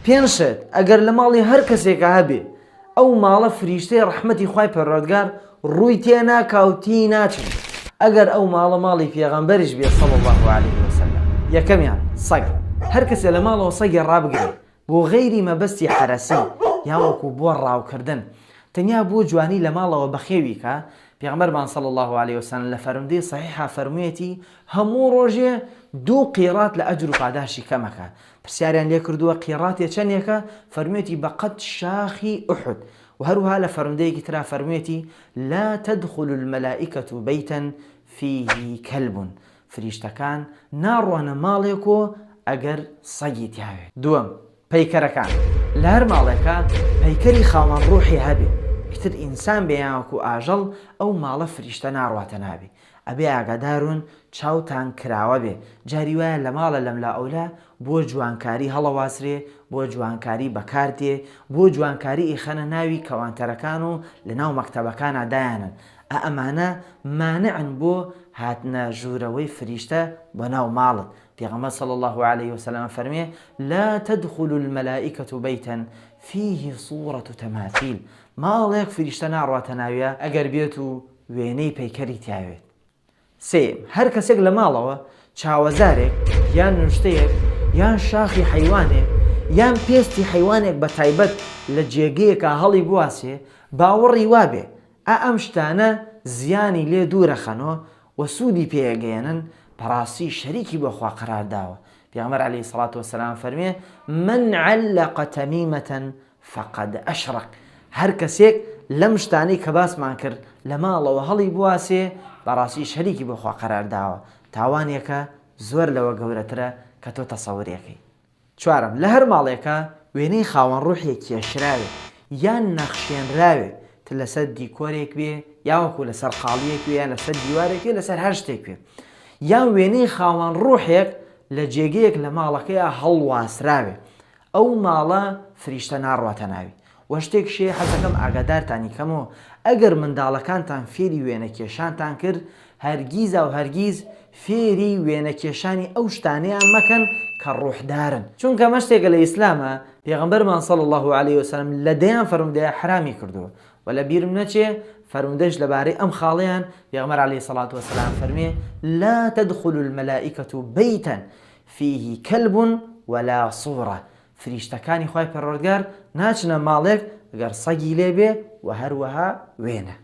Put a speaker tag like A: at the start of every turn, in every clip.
A: پێنجشت ئەگەر لە ماڵی هەر کەسێکە هەبێ ئەو ماڵە فریشتەی ڕەحمەتی خوای پەروەردگار ڕووی تێناکاوتی ناچن. ئەگەر ئەو ماڵە ماڵی پێغەمبەریش بێ صلی الله عليه وسلم. یەکەمیان سەگ، هەر کەسێ لە ماڵەوە سەگی ڕابگرێت بۆ غەیری مەبەستی حەرەسی یا وەکو بۆ ڕاوکردن، تەنیا بۆ جوانی لە ماڵەوە بەخێوی کە پێغەمبەرمان صلی الله عليه وسلم لە فەرمودەی صحیحا فەرموویەتی هەموو ڕۆژێ 2 قیرات لە ئەجر و پاداشی کەمەکە. پرسیاریان لێ کردووە قیراتێ چەندێکە؟ فەرموویەتی بەقەد شاخی ئوحد. و هەروها لە فەرمودەیەکی ترا فەرموویەتی لا تدخل الملائكة بيتا فيه كلب، فریشتەکان ناڕوانە ماڵێکۆ ئەگەر سەگی تیاوێت. دووەم، پەیکەرەکان، لە هەر ماڵێکە پەیکەری خاوەن ڕوحی هەبێ، ئیتر ئینسان بێیانوەکو ئاژەڵ ئەو ماڵە فریشتە ناڕواتە نابێ. ئەبێ ئاگادارون چاوتان کراوە بێ. جاری وایە لە ماڵە لەملا ئەولا بۆ جوانکاری هەڵەواسرێ، بۆ جوانکاری بەکارتێ، بۆ جوانکاری ئیخەنە ناوی کەوانتەرەکان و لە ناو مەکتەبەکانە دایانن. ئەمانە مانعن بۆ هاتنە ژوورەوەی فریشتە بە ناو ماڵت. پێغەمبەر صلی الله عليه وسلم فەرمێ لا تدخل الملائكة بيتا فيه صورة تماثيل، ماڵێک فریشتە ناڕواتە ناویە ئەگەر بێت و وێنەی پەیکەری تیاوێت. سێم، هەر کەسێک لە ماڵەوە چاوەزارێک یان نوشتەیەک یان شاخی حیوانێک یان پێستی حیوانێک بە تایبەت لە جێگەیەکە هەڵی بواسێ باوەڕی وابێ ئەم شتانە زیانی لێ دوورەخەنەوە و سوودی پێگەێنن، بەڕاستی شەریکی بۆ خوا قەرار داوە. پێغەمبەر عەلەیهی السەڵاتو وەسەلام فەرمێ من علق تەمیمەة فقد ئەشرەک، هەر کەسێک لەم شتانەی کە باسمان کرد لە ماڵەوە هەڵی بواسێ بەڕاستی شەریکی بۆ خوا قەرار داوە، تاوانێکە زۆر لەوە گەورەترە کە تۆ تەسەووریەکەی. چوارم، لە هەر ماڵێکە وێنەی خاوەن ڕوحێک کێشراوێ یان نەخشێنراوێ لەسەر دیکۆرێک بێ یاوەکو لەسەر قاڵیەک بێ یان لەسەر دیوارێک بێ لەسەر هەر شتێک بێ، یان وێنەی خاوەن ڕوحێک لە جێگەیەک لە ماڵەکەیە هەڵواسراوێ، ئەو ماڵە فریشتە ناڕواتە ناوی. وە شتێک شێ حەزەکەم ئاگادارتانی کەمەوە ئەگەر منداڵەکانتان فێری وێنەکێشانتان کرد هەرگیز و هەرگیز فێری وێنەکێشانی ئەو شتانەیان مەکەن کە ڕوحدارن، چونکە ئەمە شتێکە لە ئیسلامە پێغەمبەرمان صلی الله عليه وسلم لە دەیان فەرمودەیە حرامی کردووە و لە بیرم نەچێ فەرمودەش لەبارەی ئەم خاڵەیان پێغەمبەر عەلەیهی السەڵاتو وەسەلام فەرمێ لا تدخل الملائكة بيتا فيه كلب ولا صورة، فریشتەکانی خوای پەروەردگار ناچنە ماڵێک ئەگەر سەگی لێبێ و هەروەها وێنە.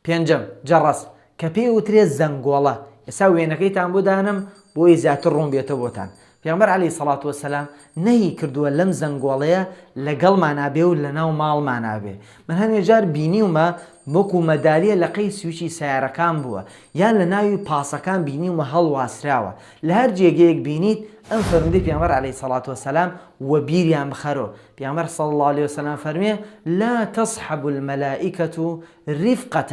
A: پێنجەم، جەڕەس کە پێی وترێت زەنگۆڵە. ئێستا وێنەکەیتان بۆ دانم بۆی زیاتر ڕوون بێتە بۆتان. پێغەمبەر عەلەیهی السەڵاتو وەسەلام نەهی کردووە لەم زەنگۆڵەیە لەگەڵمانابێ و لە ناو ماڵمانابێ. من هەنێ جار بینیومە وەکو مەدالیە لە قەی سویچی سیارەکان بووە یان لە ناوی پاسەکان بینیومە هەڵواسراوە. لە هەر جێگەیەک بینیت ئەم فەرمودەی پێغەمبەر عەلەیهی السەڵاتو وەسەلام وە بیریان بخەرەوە. پێغەمبەر صلی الله عليه وسلم فەرمێ لا تصحب الملائكة رفقة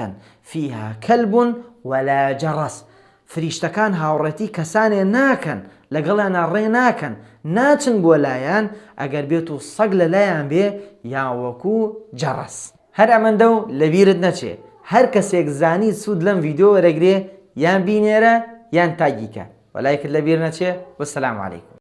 A: فيها كلب ولا جرس، فریشتەکان هاوڕێتی کەسانێ ناکەن لەگەڵیانە ڕێ ناکەن ناچن بۆ لایەن ئەگەر بێت و سەگ لە لایەن بێ یان وەکو جەڕەس. هەر ئەمەندە و لەبیرت نەچێ هەر کەسێک زانی سوود لەم ڤیدیۆ وەرەگرێ یان بینێرە یان تاگیکە، وەلایەکت لەبیر نەچێ. وەسەلام عەلەیکم.